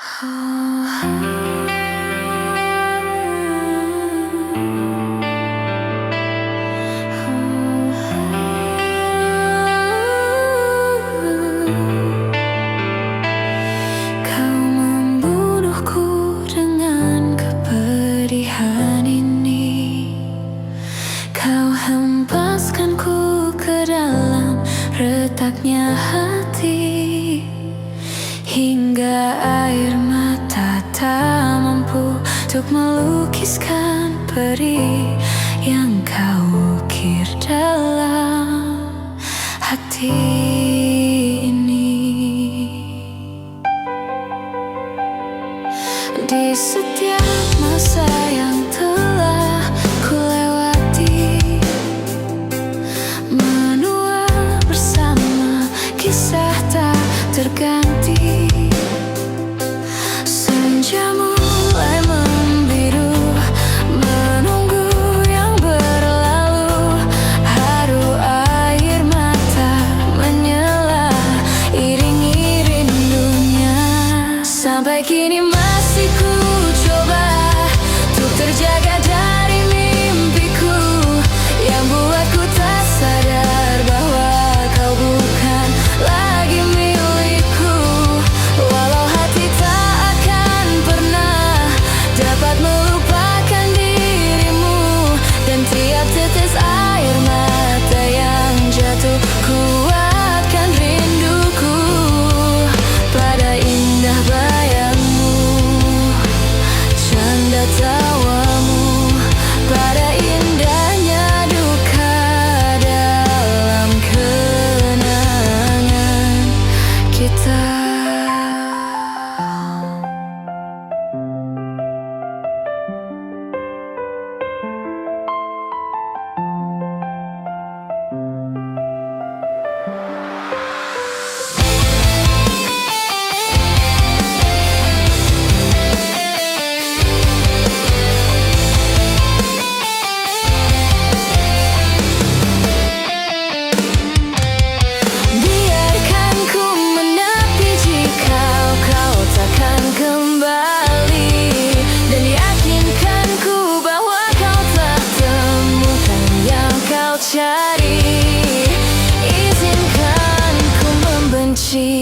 Kau membunuhku dengan kepedihan ini. Kau hempaskanku ke dalam retaknya hati, hingga air mata tak mampu untuk melukiskan peri yang kau ukir dalam hati ini. Di setiap masa yang telah ku lewati, menua bersama kisah tak terganti. Senja mulai membiru, menunggu yang berlalu. Haru air mata menyela, iringi rindunya. Sampai kini masih ku coba untuk terjaga dari mimpiku yang buatku tak sadar bahwa kau bukan lagi milikku. Walau hati tak akan pernah dapat melupakan dirimu, dan tiap tetes air mata yang jatuh kuatkan rinduku pada indah bayangmu, canda tawamu, pada indahnya duka dalam kenangan kita. Biarkan ku menepi jika kau takkan kembali, dan yakinkan ku bahwa kau telah temukan yang kau cari. Izinkan ku membenci.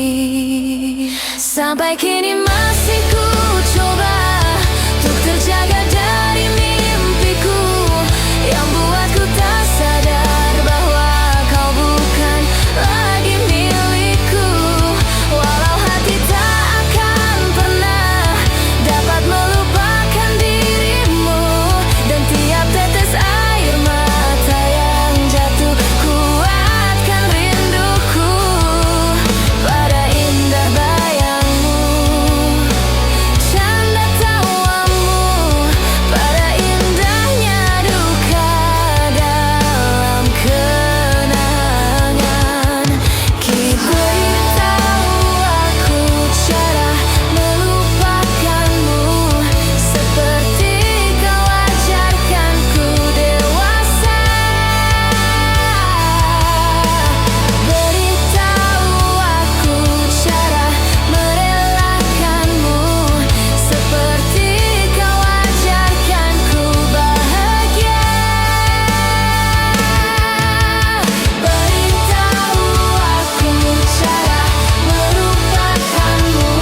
Sampai kini masih ku coba untuk terjaga dari mimpiku yang buatku tak sadar bahwa kau bukan lagi milikku. Walau hati tak akan pernah dapat melupakan dirimu, dan tiap tetes air mata yang jatuh kuatkan rinduku pada indah bayangmu, canda tawamu, pada indahnya duka dalam kenangan kita. Beritahu aku cara melupakanmu, seperti kau ajarkanku dewasa. Beritahu aku cara merelakanmu, seperti kau ajarkanku bahagia. Beritahu aku cara melupakanmu,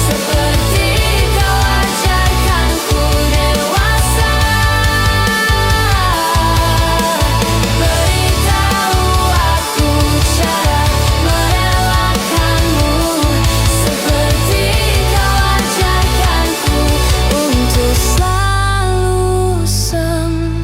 seperti kau ajarkanku dewasa. Beritahu aku cara merelakanmu, seperti kau ajarkanku untuk selalu sempurna.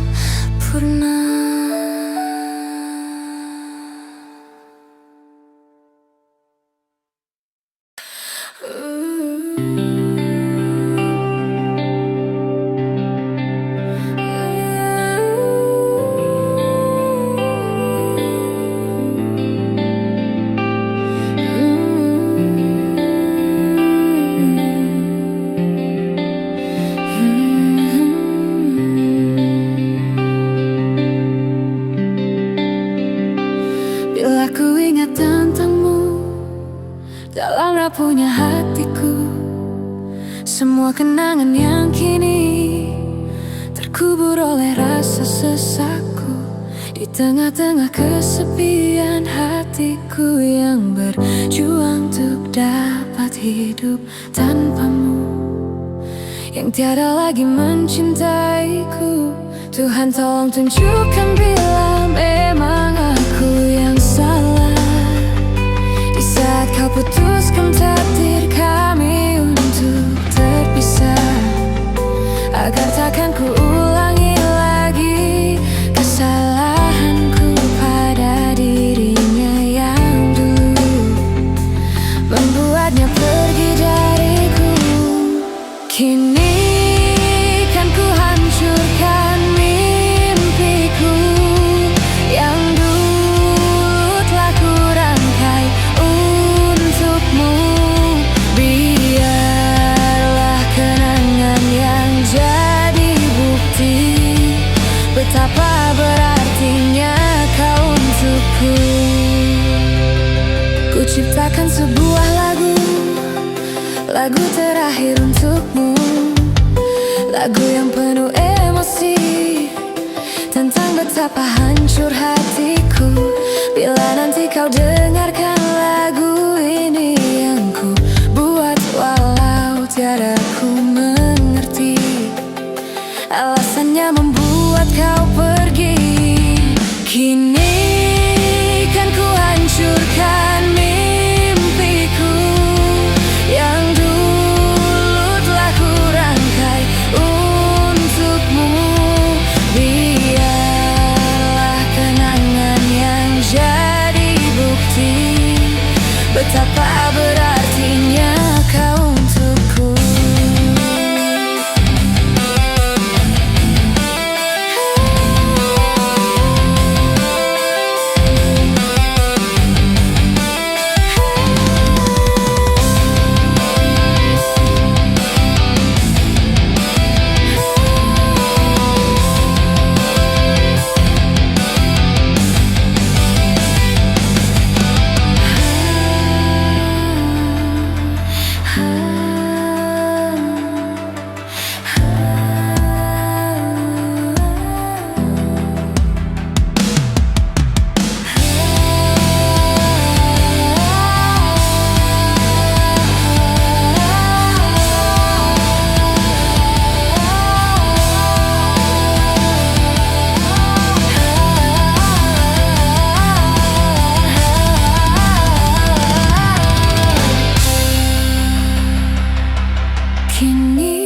Bila ku ingat tentangmu dalam rapuhnya hatiku, Semua kenangan yang kini terkubur oleh rasa sesakku di tengah-tengah kesepian hatiku yang berjuang untuk dapat hidup tanpamu, yang tiada lagi mencintaiku. Tuhan tolong tunjukkan bila memang aku yang salah, di saat kau putuskan takdir kami untuk terpisah, agar takkan ku ulangi lagi kesalahanku pada dirinya yang dulu membuatnya pergi dariku. Kini kan ku hancurkan mimpiku yang dulu telah ku rangkai untukmu. Biarlah kenangan yang jadi bukti betapa berartinya kau untukku. Ku ciptakan sebuah lagu terakhir untukmu, lagu yang penuh emosi tentang betapa hancur hatiku. Bila nanti kau dengarkan lagu ini yang ku buat, walau tiada ku mengerti alasannya membuat kau pergi. Kini kan ku hancurkan mimpiku yang dulu telah ku rangkai untukmu. Biarlah kenangan yang jadi bukti betapa berartinya kau untukku. Kini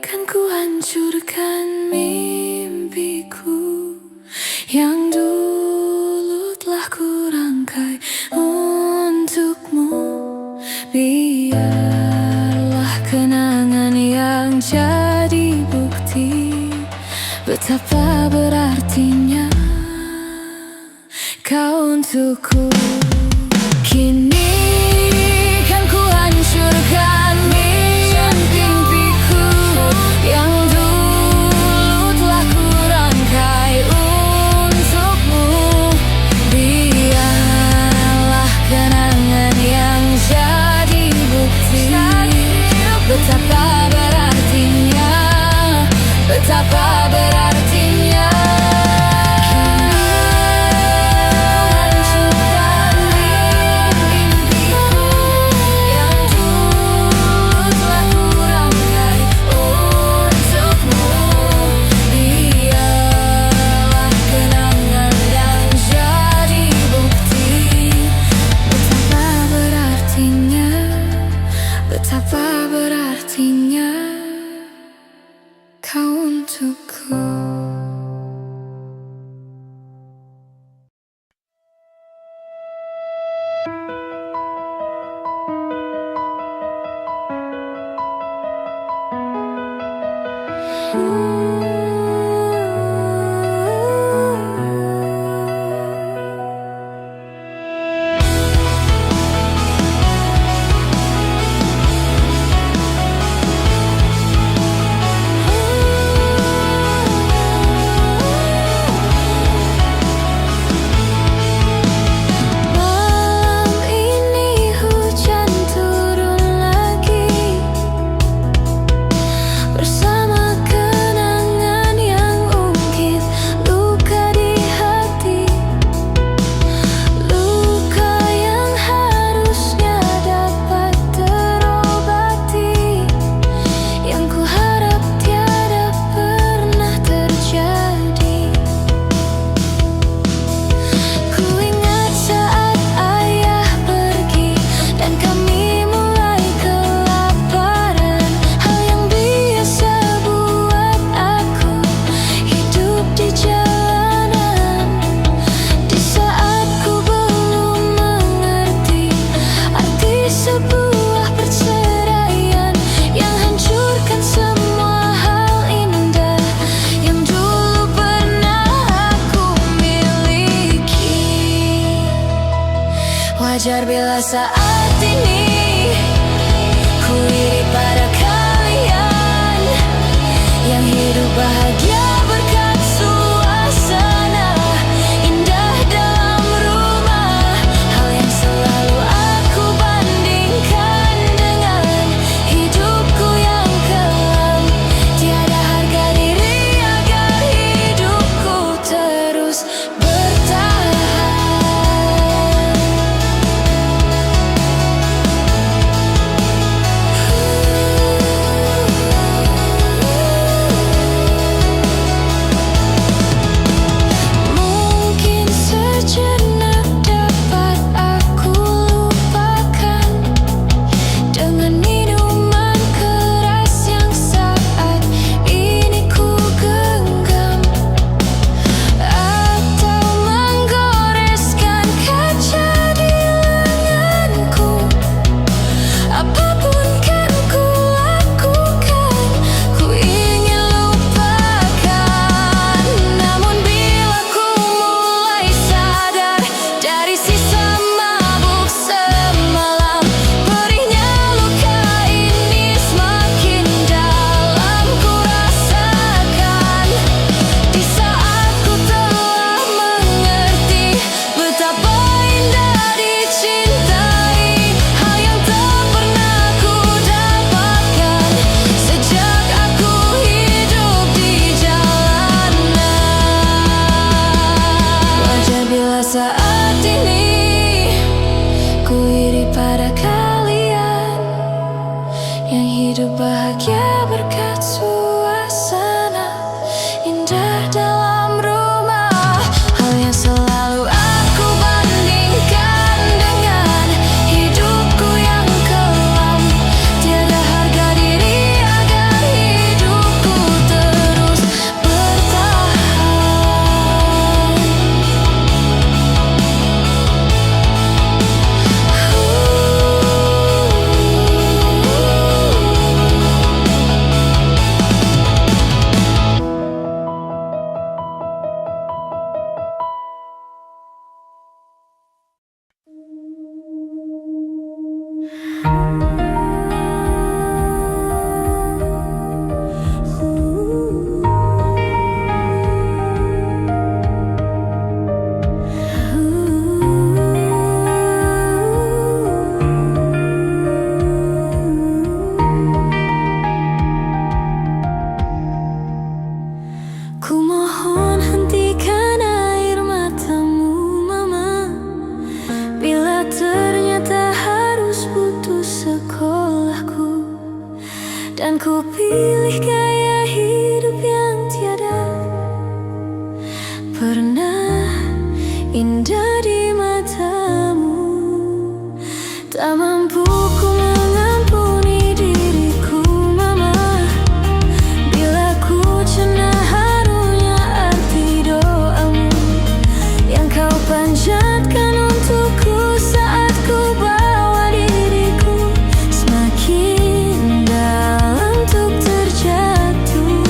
kan ku hancurkan mimpiku yang dulu telah ku rangkai untukmu. Biarlah kenangan yang jadi bukti betapa berartinya kau untukku. Kini kan ku hancurkan mimpiku yang dulu telah ku rangkai untukmu. Biarlah kenangan yang jadi bukti betapa berartinya, betapa berartinya. Betapa berartinya kau untukku. Malam ini hujan turun lagi. yang hidup bahagia berkat suasana indah dalam rumah. Hal yang selalu aku bandingkan dengan hidupku yang kelam. Tiada harga diri agar hidupku terus bertahan. Ku mohon hentikan air matamu, Mama, bila ternyata harus putus sekolahku, dan ku pilih gaya hidup yang tiada pernah indah di matamu. Tak mampu ku mengampuni diriku, Mama, bila ku cenah harunya arti doamu yang kau panjatkan untukku saat ku bawa diriku semakin dalam untuk terjatuh.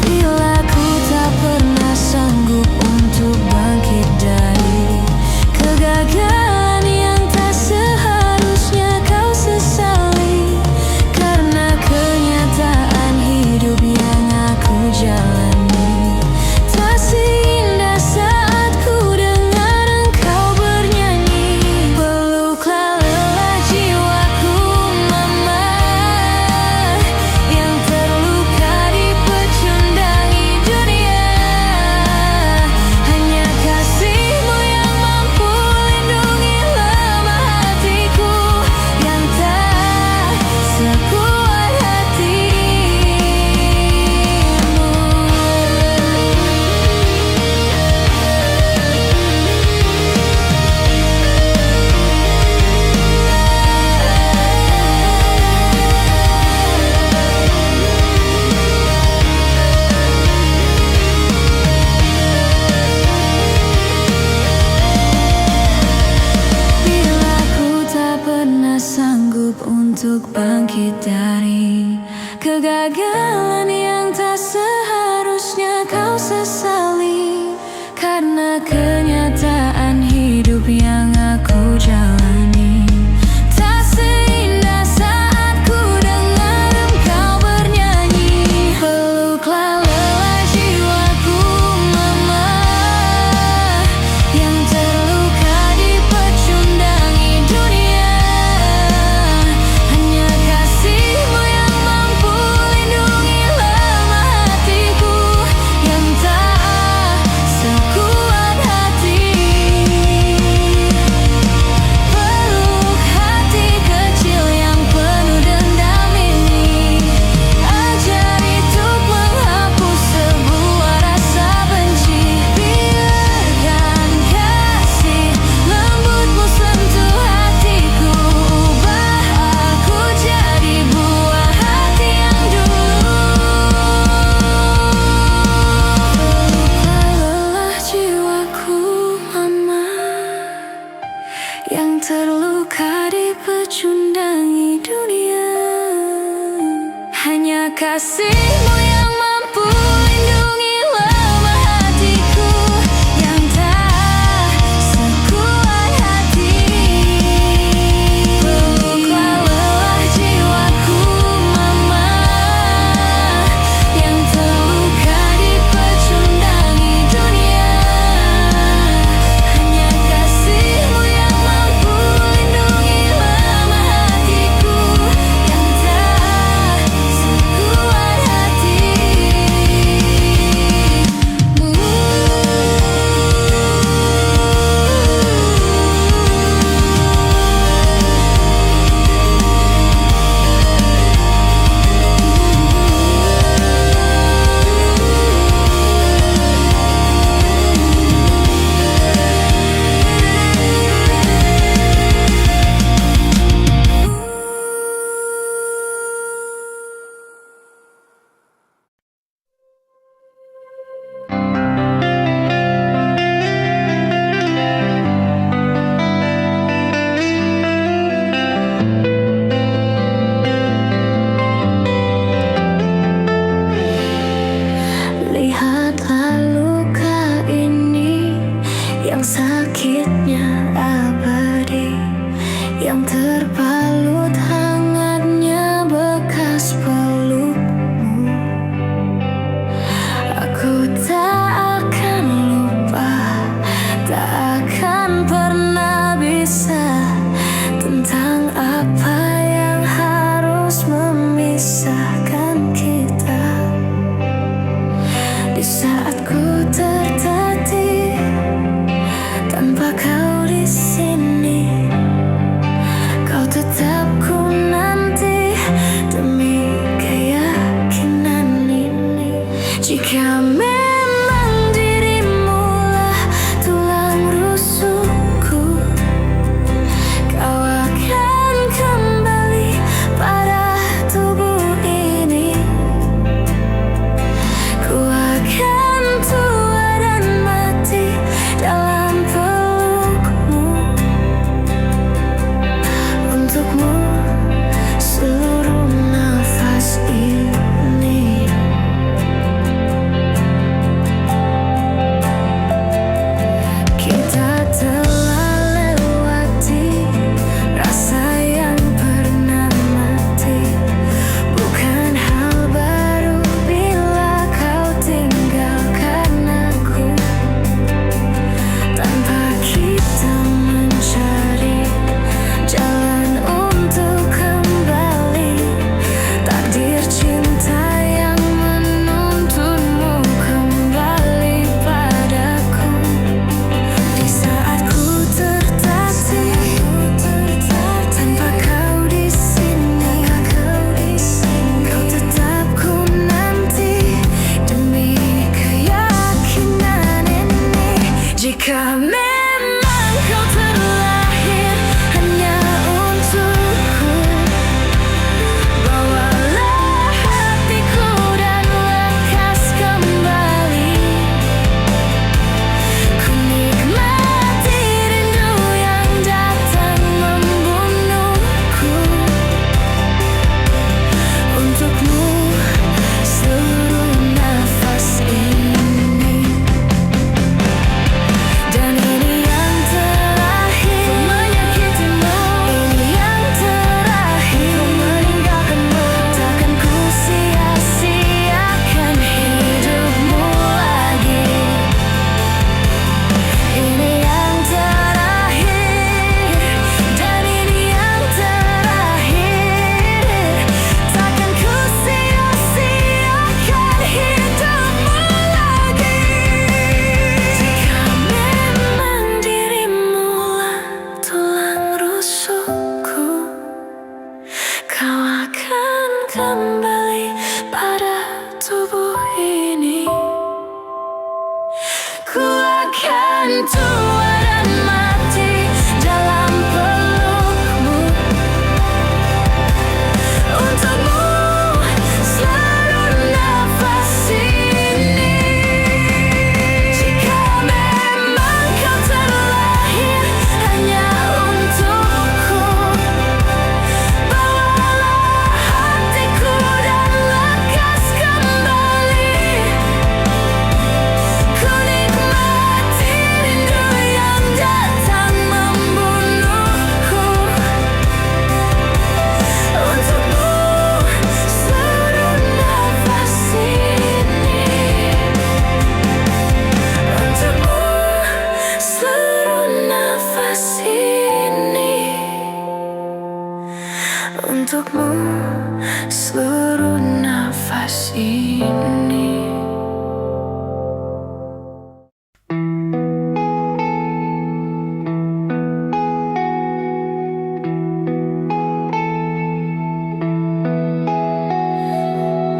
Bila ku tak pernah sanggup untuk bangkit dari kegagalan yang tak seharusnya kau sesali, karena kenyataan hidup yang aku jalani tak seindah saat ku dengar engkau bernyanyi. Peluklah lelah jiwaku, Mama, yang terluka dipecundangi dunia. Hanya kasih-Mu yang mampu lindungi lemah hatiku yang tak sekuat hati-Mu. Bila ku tak pernah sanggup untuk bangkit dari kegagalan yang tak seharusnya kau sesali, karena kenyataan hidup yang aku jalani tak seindah saat ku dengar engkau bernyanyi. Peluklah lelah jiwaku, Mama, yang terluka dipecundangi dunia. Hanya kasih-Mu yang mampu lindungi lemah hatiku yang tak sekuat hati. Peluk hati kecil yang penuh dendam ini, ajari untuk menghapus sebuah rasa benci. Biarkan kasih lembut-Mu sentuh hatiku, ubah aku jadi buah hati yang dulu. Peluklah lelah jiwaku, Mama, yang terluka dipecundangi dunia. Hanya kasih-Mu yang mampu lindungi lemah hatiku yang tak sekuat hati. Peluklah lelah jiwaku, Mama, yang terluka dipecundangi dunia. Hanya kasih-Mu yang mampu lindungi lemah hatiku yang tak sekuat hati. kembali pada tubuh ini. Ku akan tua dan mati dalam pelukmu. Untukmu seluruh nafas ini. Jika memang kau terlahir hanya untukku, bawalah hatiku dan lekas kembali. Ku nikmati rindu yang datang membunuhku. Untukmu seluruh nafas ini. Untukmu seluruh nafas ini. Untukmu seluruh nafas ini.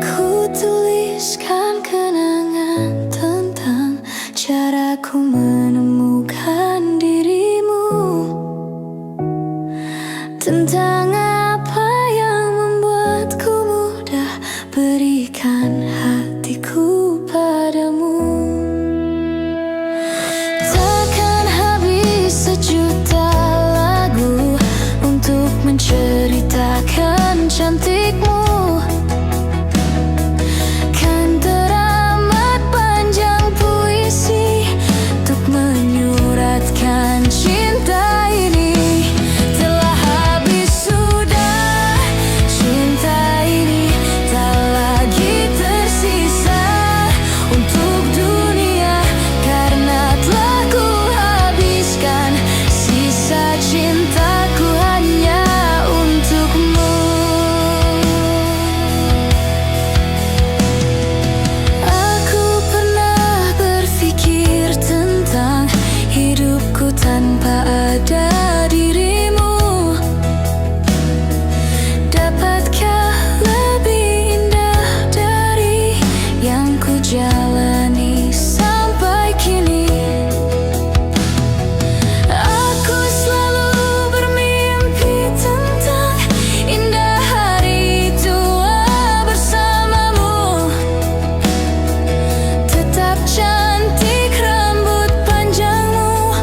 Ku tuliskan kenangan tentang caraku menemukan dirimu, tentang apa yang membuatku mudah berikan hatiku padamu. Takkan habis sejuta lagu untuk menceritakan cantikmu. Kan teramat panjang puisi untuk menyuratkan cinta ini. Telah habis sudah cinta ini, tak lagi tersisa untuk dunia, karena telah ku habiskan sisa cintaku hanya untukmu. Aku pernah berpikir tentang hidupku tanpa ada dirimu. Dapatkah lebih indah dari yang ku jalani sampai kini? Aku selalu bermimpi tentang indah hari tua bersamamu. Tetap cantik rambut panjangmu,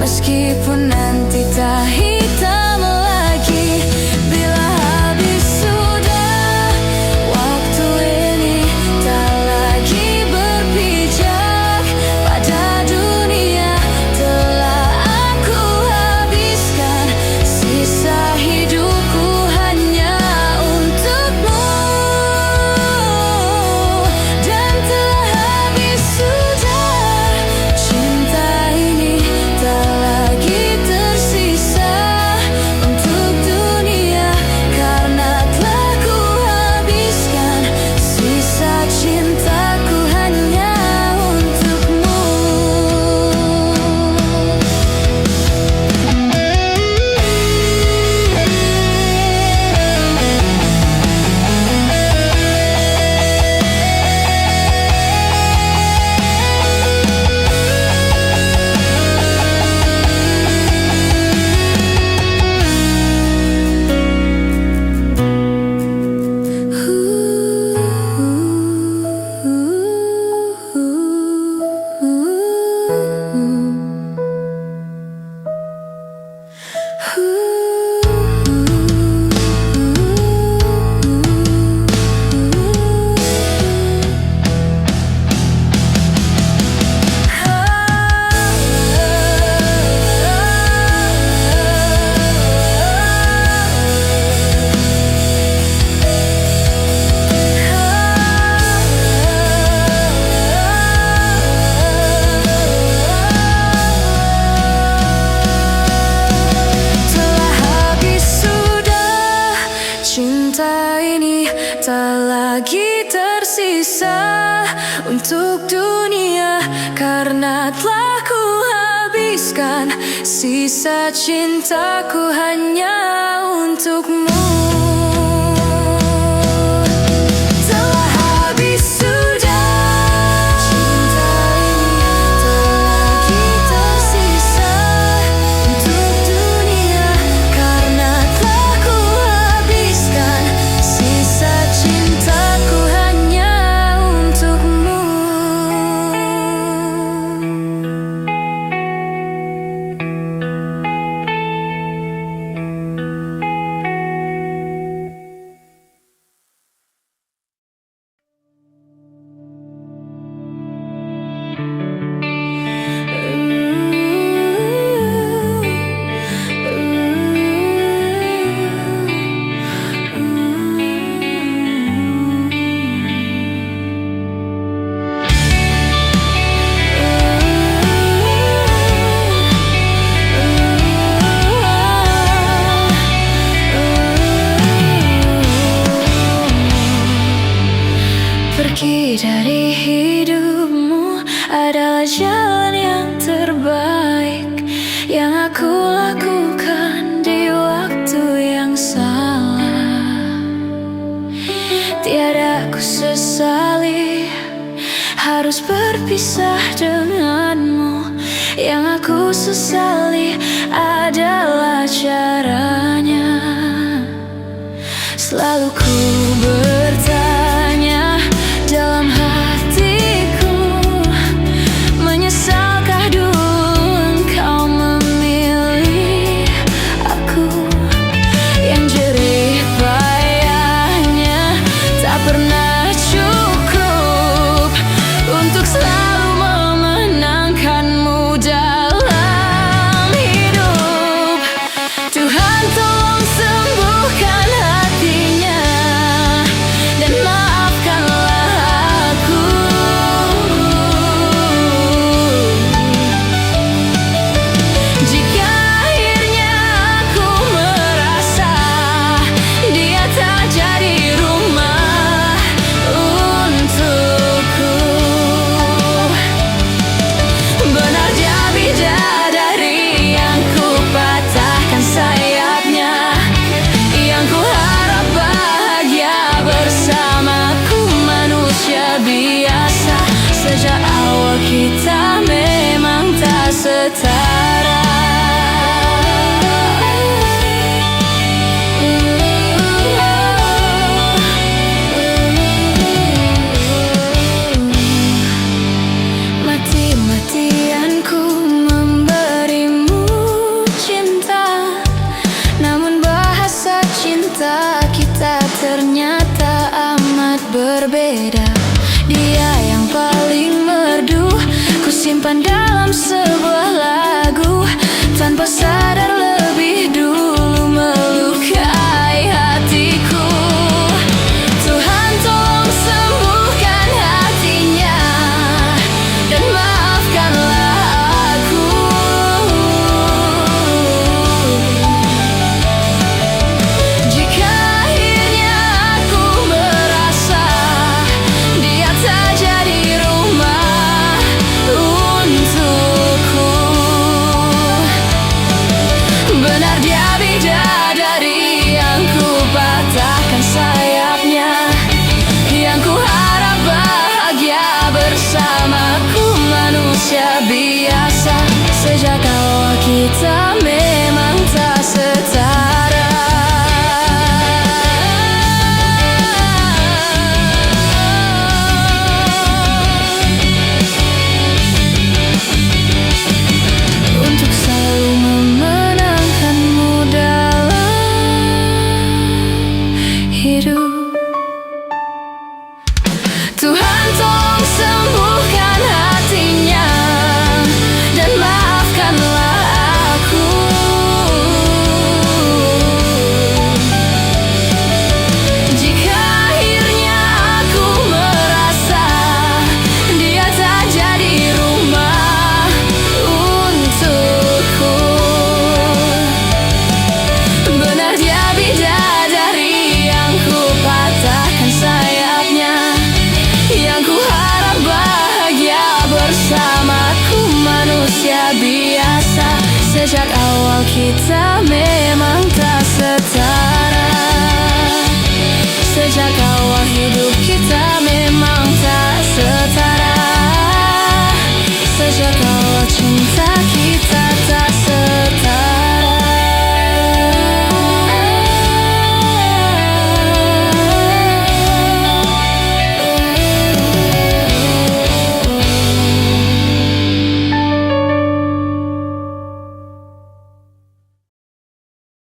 meskipun nanti tak hitam lagi. Bila habis sudah waktu ini, tak lagi berpijak pada dunia, telah aku habiskan sisa hidupku hanya untukmu. Dan telah habis sudah cinta ini, tak lagi tersisa untuk dunia, karena telah ku habiskan sisa cintaku hanya untukmu. Telah habis sudah cinta ini, tak lagi tersisa untuk dunia, karena telah ku habiskan sisa cintaku hanya untukmu. pergi dari hidupmu adalah jalan yang terbaik yang aku lakukan di waktu yang salah. Tiada ku sesali harus berpisah denganmu. Yang aku sesali adalah caranya. Selalu ku bertanya dalam hatiku, menyesalkah dulu engkau memilih aku? Yang jerih payahnya tak pernah cukup untuk selalu memenangkanmu dalam hidup. Tuhan tolong sembuhkan hatinya dan maafkanlah aku. Jika akhirnya aku merasa dia tak jadi rumah untukku. Benar dia bidadari yang ku patahkan sayapnya, yang ku harap bahagia bersamaku manusia biasa. Sejak awal kita memang tak setara. Mati-matian ku memberimu cinta, namun bahasa cinta kita ternyata amat berbeda. Dia yang paling merdu ku simpan dalam sebuah lagu, tanpa sadar lebih dulu melukai hatiku. Tuhan tolong sembuhkan hatinya dan maafkanlah aku. Jika akhirnya aku merasa dia tak jadi rumah untukku. Benar dia bidadari yang ku patahkan sayapnya, yang ku harap bahagia bersamaku manusia biasa. Sejak awal kita memang tak setara. Untuk selalu memenangkanmu dalam hidup. Tuhan tolong sembuhkan hatinya dan maafkanlah aku. Jika akhirnya aku merasa dia tak jadi rumah untukku. Benar dia bidadari yang ku patahkan sayapnya, yang ku harap bahagia bersamaku manusia biasa. Sejak awal kita